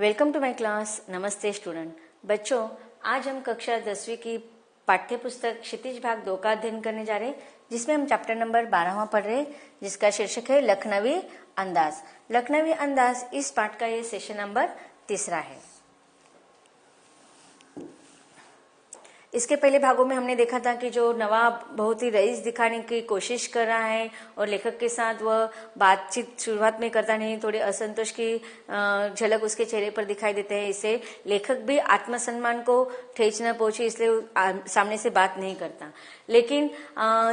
Welcome to my class. नमस्ते student. बच्चों, आज हम कक्षा 10वीं की पाठ्य पुस्तक क्षितिज भाग 2 का अध्ययन करने जा रहे हैं, जिसमें हम चैप्टर नंबर 12वां पढ़ रहे हैं, जिसका शीर्षक है लखनवी अंदाज। लखनवी अंदाज इस पाठ का ये सेशन नंबर 3 है। इसके पहले भागों में हमने देखा था कि जो नवाब बहुत ही रईस दिखाने की कोशिश कर रहा है और लेखक के साथ वह बातचीत शुरुआत में करता नहीं, थोड़े असंतोष की झलक उसके चेहरे पर दिखाई देते हैं। इसे लेखक भी आत्मसम्मान को ठेस न पहुंचे, इसलिए सामने से बात नहीं करता। लेकिन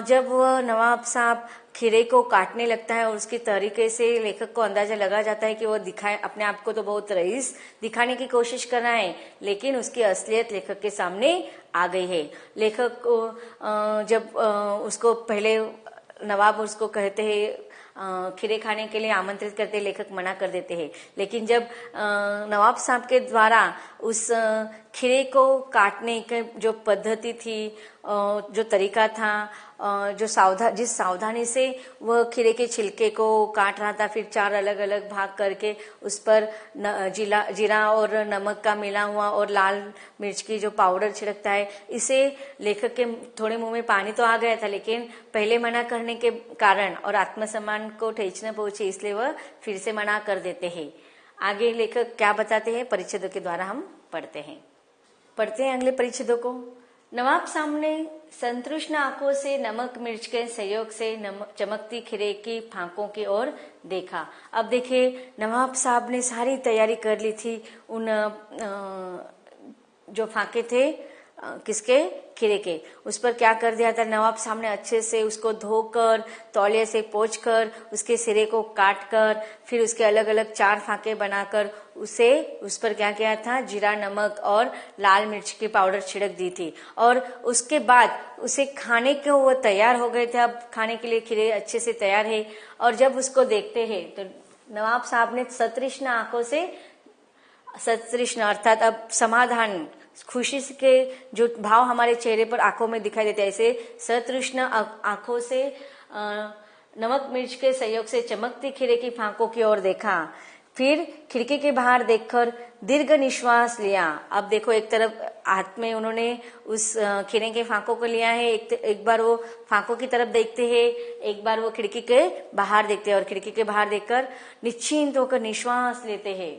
जब वह नवाब साहब खीरे को काटने लगता है और उसके तरीके से लेखक को अंदाजा लगा जाता है कि वह दिखाए अपने आप को तो बहुत रईस दिखाने की कोशिश कर रहा है, लेकिन उसकी असलियत लेखक के सामने आ गई है। लेखक को जब उसको पहले नवाब उसको कहते हैं खीरे खाने के लिए आमंत्रित करते, लेखक मना कर देते हैं। लेकिन जब नवाब साहब के द्वारा उस खीरे को काटने की जो पद्धति थी, जो तरीका था, जिस सावधानी से वह खीरे के छिलके को काट रहा था, फिर 4 अलग अलग भाग करके उस पर जीरा और नमक का मिला हुआ और लाल मिर्च की जो पाउडर छिड़कता है, इसे लेखक के थोड़े मुंह में पानी तो आ गया था, लेकिन पहले मना करने के कारण और आत्मसम्मान को ठेस न पहुंचे, इसलिए वह फिर से मना कर देते हैं। आगे लेखक क्या बताते हैं, परिच्छेदों के द्वारा हम पढ़ते हैं अगले परिच्छेदों को। नवाब सामने संतृष्ण आंखों से नमक मिर्च के सहयोग से चमकती खीरे की फांकों की ओर देखा। अब देखिए, नवाब साहब ने सारी तैयारी कर ली थी। उन जो फांके थे किसके, खीरे के, उस पर क्या कर दिया था नवाब साहब ने, अच्छे से उसको धोकर तौलिए से पोंछकर उसके सिरे को काटकर फिर उसके अलग अलग 4 फांके बनाकर उस पर क्या किया था, जीरा नमक और लाल मिर्च की पाउडर छिड़क दी थी। और उसके बाद उसे खाने के वो तैयार हो गए थे। अब खाने के लिए खीरे अच्छे से तैयार है। और जब उसको देखते हैं तो नवाब साहब ने सतृष्ण आंखों से, सतृष्ण अर्थात अब समाधान, खुशी के जो भाव हमारे चेहरे पर आंखों में दिखाई देते हैं, ऐसे सतृष्ण आंखों से नमक मिर्च के सहयोग से चमकती खीरे की फांकों की ओर देखा। फिर खिड़की के बाहर देखकर दीर्घ निश्वास लिया। अब देखो, एक तरफ हाथ में उन्होंने उस खीरे के फांकों को लिया है, एक बार वो फांकों की तरफ देखते हैं, एक बार वो खिड़की के बाहर देखते हैं और खिड़की के बाहर देखकर निश्चिंत होकर निश्वास लेते हैं।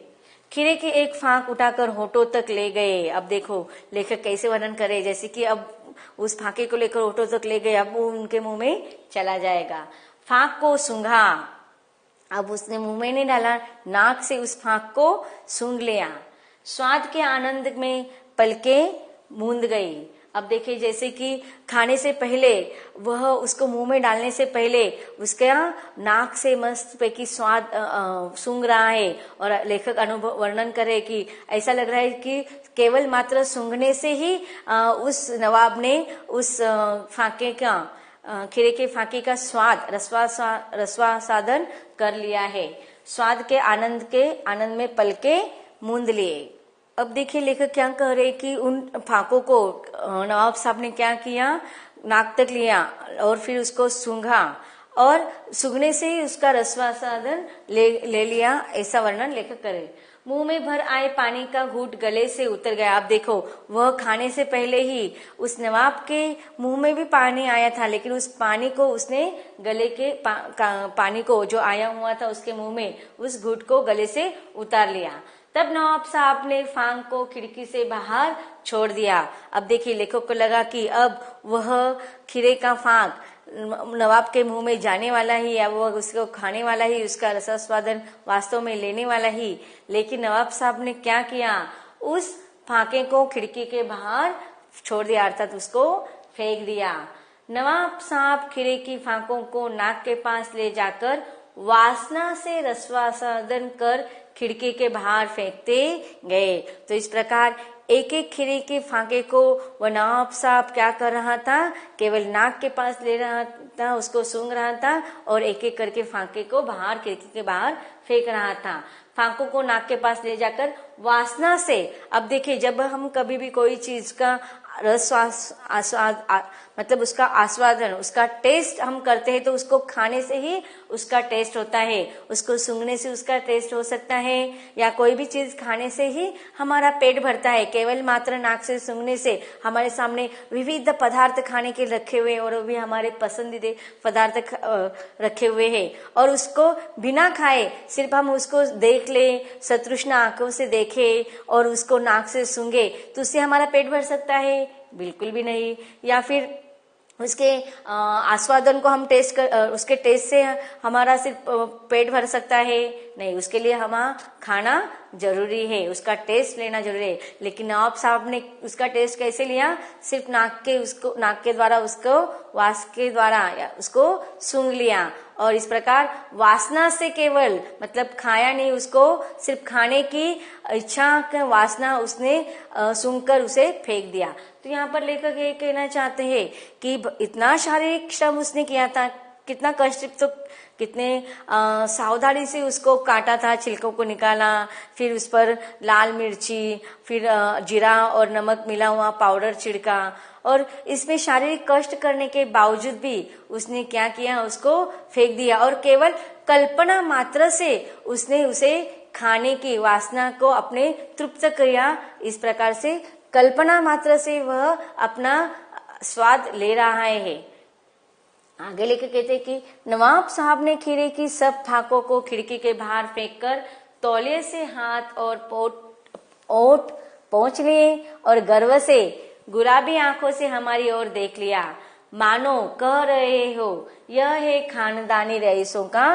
खीरे की एक फांक उठाकर होठों तक ले गए। अब देखो लेखक कैसे वर्णन करे, जैसे कि अब उस फांके को लेकर होठों तक ले गए, अब वो उनके मुंह में चला जाएगा। फांक को सूंघा। अब उसने मुंह में नहीं डाला, नाक से उस फांक को सूंघ लिया। स्वाद के आनंद में पलकें मूंद गई। अब देखिए, जैसे कि खाने से पहले वह उसको मुंह में डालने से पहले उसका नाक से मस्त पैकी स्वाद सूंघ रहा है। और लेखक अनुभव वर्णन करे कि ऐसा लग रहा है कि केवल मात्र सूंघने से ही उस नवाब ने उस फांके का, खीरे के फांके का स्वाद रसवासादन कर लिया है। स्वाद के आनंद में पलके मूंद लिए। अब देखिए लेखक क्या कह रहे कि उन फांकों को नवाब साहब ने क्या किया, नाक तक लिया और फिर उसको सूंघा और सूंघने से ही उसका रसवासादन ले लिया, ऐसा वर्णन लेखक करे। मुंह में भर आए पानी का घूंट गले से उतर गया। आप देखो, वह खाने से पहले ही उस नवाब के मुंह में भी पानी आया था, लेकिन उस पानी को उसने गले के पानी को जो आया हुआ था उसके मुंह में, उस घूंट को गले से उतार लिया। तब नवाब साहब ने फांक को खिड़की से बाहर छोड़ दिया। अब देखिए, लेखक को लगा कि अब वह खीरे का फांक नवाब के मुंह में जाने वाला ही, या वह उसको खाने वाला ही, उसका रसास्वादन वास्तव में लेने वाला ही। लेकिन नवाब साहब ने क्या किया, उस फांके को खिड़की के बाहर छोड़ दिया, अर्थात उसको फेंक दिया। नवाब साहब खीरे की फांकों को नाक के पास ले जाकर वासना से रसवासादन कर खिड़की के बाहर फेंकते गए। तो इस प्रकार एक एक खीरे के फांके को वह नवाब साहब क्या कर रहा था, केवल नाक के पास ले रहा था, उसको सूंघ रहा था और एक एक करके फांके को बाहर, खिड़की के बाहर फेंक रहा था। फांकों को नाक के पास ले जाकर वासना से। अब देखिए, जब हम कभी भी कोई चीज का मतलब उसका आस्वादन, उसका टेस्ट हम करते हैं, तो उसको खाने से ही उसका टेस्ट होता है, उसको सूंघने से उसका टेस्ट हो सकता है, या कोई भी चीज खाने से ही हमारा पेट भरता है। केवल मात्र नाक से सूंघने से हमारे सामने विविध पदार्थ खाने के रखे हुए और वो भी हमारे पसंदीदा पदार्थ रखे हुए हैं, और उसको बिना खाए सिर्फ हम उसको देख ले, सतृष्ण आंखों से देखे और उसको नाक से सूंघे तो उससे हमारा पेट भर सकता है? बिल्कुल भी नहीं। या फिर उसके आस्वादन को हम उसके टेस्ट से हमारा सिर्फ पेट भर सकता है? नहीं, उसके लिए हमें खाना जरूरी है, उसका टेस्ट लेना जरूरी है। लेकिन नवाब साहब ने उसका टेस्ट कैसे लिया? सिर्फ नाक के द्वारा उसको वास के द्वारा या उसको सूंघ लिया, और इस प्रकार वासना से केवल, मतलब खाया नहीं, उसको सिर्फ खाने की इच्छा का वासना उसने सूंघकर उसे फेंक दिया। तो यहाँ पर लेखक ये कहना चाहते हैं कि इतना शारीरिक श्रम उसने किया था, कितना कष्ट, तो कितने सावधानी से उसको काटा था, छिलकों को निकाला, फिर उस पर लाल मिर्ची, फिर जीरा और नमक मिला हुआ पाउडर छिड़का, और इसमें शारीरिक कष्ट करने के बावजूद भी उसने क्या किया? उसको फेंक दिया, और केवल कल्पना मात्र से उसने उसे खाने की वासना को अपने तृप्त किया। इस प्रकार से कल्पना मात्र से वह अपना स्वाद ले रहा है। आगे लेकर कहते कि नवाब साहब ने खीरे की सब फाकों को खिड़की के बाहर फेंककर तौलिए से हाथ और ओठ पोंछ लिए और गर्व से गुलाबी आंखों से हमारी ओर देख लिया, मानो कह रहे हो यह है खानदानी रईसों का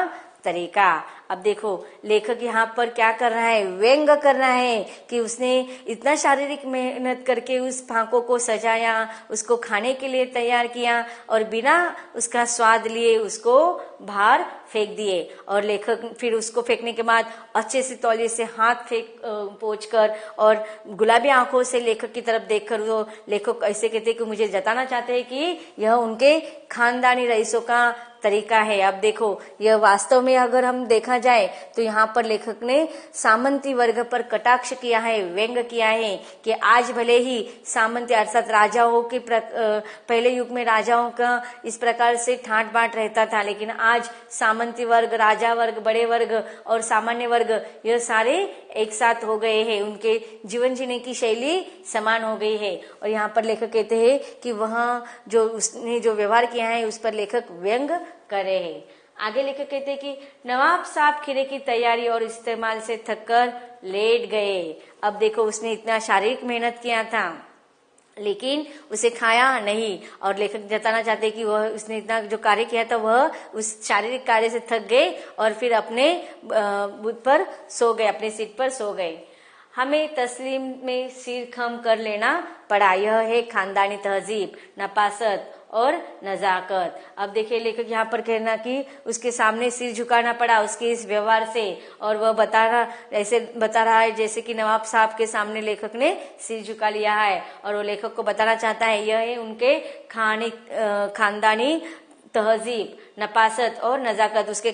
तरीका। अब देखो लेखक यहाँ पर क्या कर रहा है? व्यंग कर रहा है कि उसने इतना शारीरिक मेहनत करके उस फांकों को सजाया, उसको खाने के लिए तैयार किया, और बिना उसका स्वाद लिए उसको बाहर फेंक दिए। और लेखक फिर उसको फेंकने के बाद अच्छे से तौलिए से हाथ पोंछ कर और गुलाबी आंखों से लेखक की तरफ देखकर वो लेखक ऐसे कहते कि मुझे जताना चाहते हैं कि यह उनके खानदानी रईसों का तरीका है। अब देखो यह वास्तव में अगर हम देखा जाए तो यहाँ पर लेखक ने सामंती वर्ग पर कटाक्ष किया है, व्यंग किया है कि आज भले ही सामंती अर्थात राजाओं के पहले युग में राजाओं का इस प्रकार से ठाट बाट रहता था, लेकिन आज सामंती वर्ग, राजा वर्ग, बड़े वर्ग और सामान्य वर्ग यह सारे एक साथ हो गए हैं, उनके जीवन जीने की शैली समान हो गई है। और यहाँ पर लेखक कहते हैं कि वहाँ जो उसने जो व्यवहार किया है उस पर लेखक व्यंग करे हैं। आगे लेखक कहते हैं कि नवाब साहब खीरे की तैयारी और इस्तेमाल से थककर लेट गए। अब देखो उसने इतना शारीरिक मेहनत किया था लेकिन उसे खाया नहीं, और लेखक जताना चाहते कि वह उसने इतना जो कार्य किया था वह उस शारीरिक कार्य से थक गए और फिर अपने बुद्ध पर सो गए, अपने सीट पर सो गए। हमें तस्लीम में सिर खम कर लेना पड़ा, यह है खानदानी तहजीब, नपासत और नजाकत। अब देखिए लेखक यहाँ पर कहना कि उसके सामने सिर झुकाना पड़ा उसके इस व्यवहार से, और वह ऐसे बता रहा है जैसे कि नवाब साहब के सामने लेखक ने सिर झुका लिया है, और वो लेखक को बताना चाहता है यह है उनके खानदानी तहजीब, नपासत और नजाकत, उसके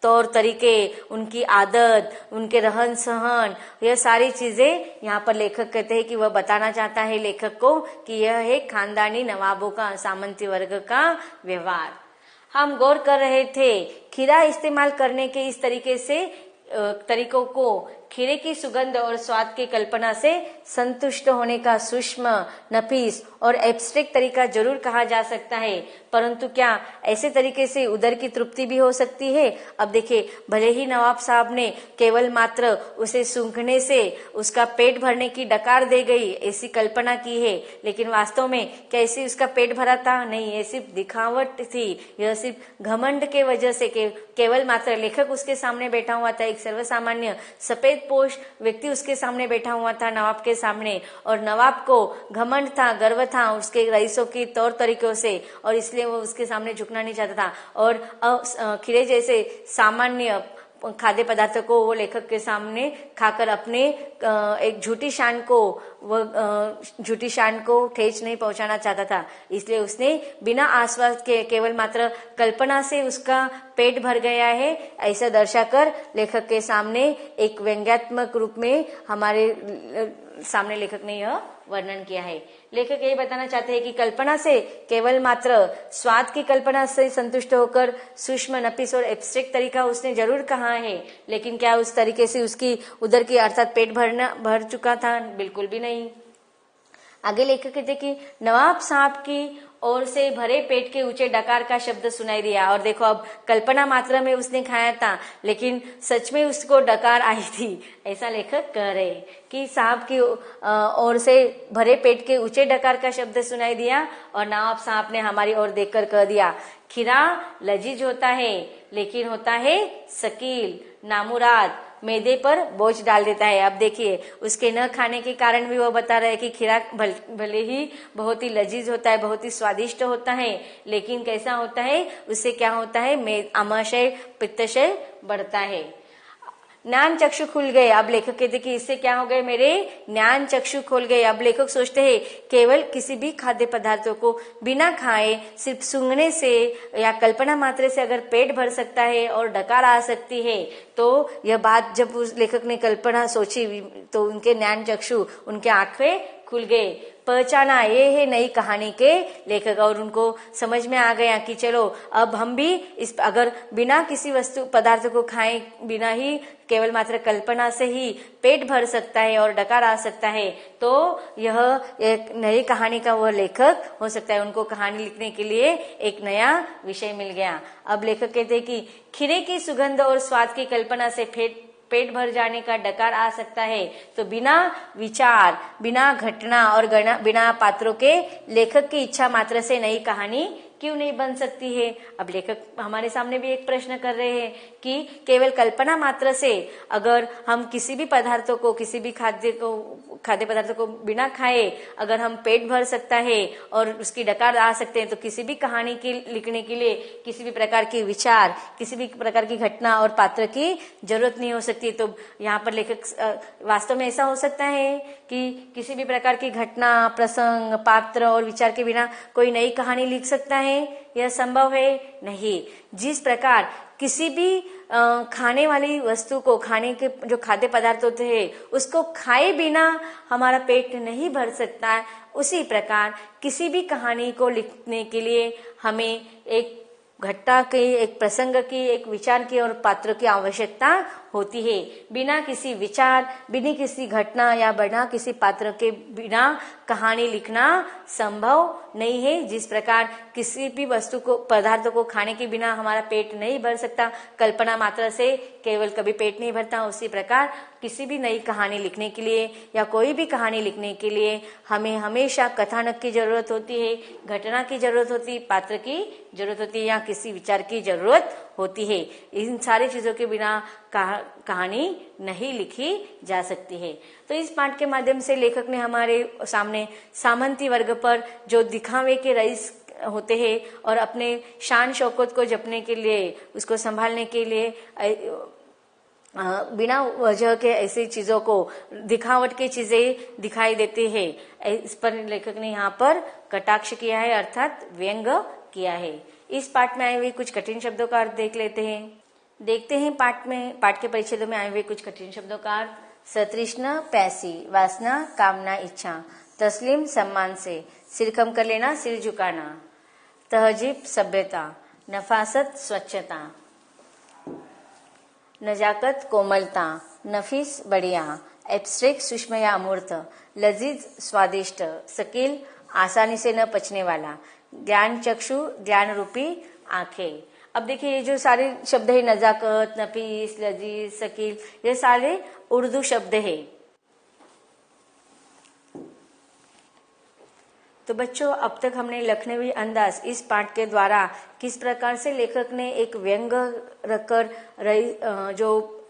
तौर तरीके, उनकी आदत, उनके रहन सहन, यह सारी चीजें यहाँ पर लेखक कहते हैं कि वह बताना चाहता है लेखक को कि यह है खानदानी नवाबों का, सामंती वर्ग का व्यवहार। हम गौर कर रहे थे खीरा इस्तेमाल करने के इस तरीकों को खीरे की सुगंध और स्वाद की कल्पना से संतुष्ट होने का सूक्ष्म, नफीस और एब्स्ट्रैक्ट तरीका जरूर कहा जा सकता है, परंतु क्या ऐसे तरीके से उदर की तृप्ति भी हो सकती है? अब देखिए भले ही नवाब साहब ने केवल मात्र उसे सूंघने से उसका पेट भरने की डकार दे गई ऐसी कल्पना की है, लेकिन वास्तव में कैसे उसका पेट भरा था? नहीं, ये सिर्फ दिखावट थी, यह सिर्फ घमंड के वजह से केवल मात्र लेखक उसके सामने बैठा हुआ था, एक सर्वसामान्य सफेद पोष व्यक्ति उसके सामने बैठा हुआ था नवाब के सामने, और नवाब को घमंड था, गर्व था उसके रईसों की तौर तरीकों से, और इसलिए वो उसके सामने झुकना नहीं चाहता था। और खीरे जैसे सामान्य खाद्य पदार्थों को वो लेखक के सामने खाकर अपने एक झूठी शान को ठेस नहीं पहुंचाना चाहता था, इसलिए उसने बिना आश्वास के केवल मात्र कल्पना से उसका पेट भर गया है ऐसा दर्शाकर लेखक के सामने एक व्यंग्यात्मक रूप में हमारे सामने लेखक ने यह वर्णन किया है। लेखक यही बताना चाहते हैं कि कल्पना से केवल मात्र स्वाद की कल्पना से संतुष्ट होकर सूक्ष्म, नफीस और एब्स्ट्रैक्ट तरीका उसने जरूर कहा है, लेकिन क्या उस तरीके से उसकी उदर की अर्थात पेट भर चुका था? बिल्कुल भी नहीं। आगे लेखक कहते कि नवाब साहब की ओर से भरे पेट के ऊंचे डकार का शब्द सुनाई दिया। और देखो, अब कल्पना मात्र में उसने खाया था, लेकिन सच में उसको डकार आई थी, ऐसा लेखक कह रहे कि साहब की ओर से भरे पेट के ऊंचे डकार का शब्द सुनाई दिया और नवाब साहब ने हमारी ओर देखकर कह दिया, खीरा लजीज होता है लेकिन होता है शकील, नामुराद, मैदे पर बोझ डाल देता है। अब देखिए, उसके न खाने के कारण भी वो बता रहे हैं कि खीरा भले ही बहुत ही लजीज होता है, बहुत ही स्वादिष्ट होता है, लेकिन कैसा होता है, उससे क्या होता है, आमाशय, पित्तशय बढ़ता है। ज्ञान चक्षु खुल गए। अब लेखक कहते कि इससे क्या हो गए, मेरे ज्ञान चक्षु खोल गए। अब लेखक सोचते हैं केवल किसी भी खाद्य पदार्थों को बिना खाए सिर्फ सूंघने से या कल्पना मात्र से अगर पेट भर सकता है और डकार आ सकती है, तो यह बात जब उस लेखक ने कल्पना सोची तो उनके ज्ञान चक्षु, उनके आंखें खुल गए। पहचाना ये है नई कहानी के लेखक, और उनको समझ में आ गया कि चलो अब हम भी इस अगर बिना किसी वस्तु पदार्थ को खाए, बिना ही केवल मात्र कल्पना से ही पेट भर सकता है और डकार आ सकता है, तो यह एक नई कहानी का वह लेखक हो सकता है। उनको कहानी लिखने के लिए एक नया विषय मिल गया। अब लेखक कहते हैं कि खीरे की सुगंध और स्वाद की कल्पना से पेट भर जाने का डकार आ सकता है, तो बिना विचार, बिना घटना और बिना पात्रों के लेखक की इच्छा मात्र से नई कहानी क्यों नहीं बन सकती है? अब लेखक हमारे सामने भी एक प्रश्न कर रहे हैं कि केवल कल्पना मात्र से अगर हम किसी भी पदार्थों को, किसी भी खाद्य पदार्थों को बिना खाए अगर हम पेट भर सकता है और उसकी डकार आ सकते हैं, तो किसी भी कहानी की लिखने के लिए किसी भी प्रकार की विचार, किसी भी प्रकार की घटना और पात्र की जरूरत नहीं हो सकती। तो यहाँ पर लेखक वास्तव में ऐसा हो सकता है कि किसी भी प्रकार की घटना, प्रसंग, पात्र और विचार के बिना कोई नई कहानी लिख सकता है? यह संभव है? नहीं। जिस प्रकार किसी भी खाने वाली वस्तु को, खाने के जो खाद्य पदार्थ होते हैं उसको खाए बिना हमारा पेट नहीं भर सकता, उसी प्रकार किसी भी कहानी को लिखने के लिए हमें एक घटना की, एक प्रसंग की, एक विचार की और पात्र की आवश्यकता होती है। बिना किसी विचार, बिना किसी घटना या बिना किसी पात्र के बिना कहानी लिखना संभव नहीं है। जिस प्रकार किसी भी वस्तु को, पदार्थ को खाने के बिना हमारा पेट नहीं भर सकता, कल्पना मात्र से केवल कभी पेट नहीं भरता, उसी प्रकार किसी भी नई कहानी लिखने के लिए या कोई भी कहानी लिखने के लिए हमें हमेशा कथानक की जरूरत होती है, घटना की जरूरत होती है, पात्र की जरूरत होती है या किसी विचार की जरूरत होती है। इन सारी चीजों के बिना कहानी नहीं लिखी जा सकती है। तो इस पाठ के माध्यम से लेखक ने हमारे सामने सामंती वर्ग पर जो दिखावे के रईस होते हैं और अपने शान शौकत को जपने के लिए, उसको संभालने के लिए बिना वजह के ऐसी चीजों को, दिखावट की चीजें दिखाई देती है, इस पर लेखक ने यहाँ पर कटाक्ष किया है, अर्थात व्यंग किया है। इस पाठ में आए हुए कुछ कठिन शब्दों का अर्थ देख लेते हैं। देखते हैं पाठ के परिच्छेदों में आए हुए कुछ कठिन शब्दों का अर्थ। सतृष्णा प्यासी, वासना कामना इच्छा, तस्लीम सम्मान से, सिर खम कर लेना सिर झुकाना, तहजीब सभ्यता, नफासत स्वच्छता, नजाकत कोमलता, नफीस बढ़िया, एब्स्ट्रैक्ट सूक्ष्म या अमूर्त, लजीज स्वादिष्ट, शकील आसानी से न पचने वाला, ज्ञान चक्षु ज्ञान रूपी आंखें। अब देखिए, ये जो सारे शब्द है, नजाकत, नफीस, लजीज, शकील, ये सारे उर्दू शब्द है। तो बच्चों, अब तक हमने लखनवी अंदाज इस पाठ के द्वारा किस प्रकार से लेखक ने एक व्यंग रखकर जो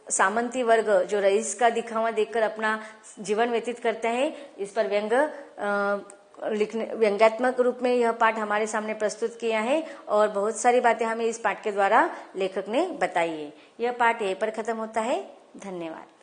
सामंती वर्ग, जो रईस का दिखावा देखकर अपना जीवन व्यतीत करता है, इस पर व्यंग्यात्मक रूप में यह पाठ हमारे सामने प्रस्तुत किया है और बहुत सारी बातें हमें इस पाठ के द्वारा लेखक ने बताई है। यह पाठ यहीं पर खत्म होता है। धन्यवाद।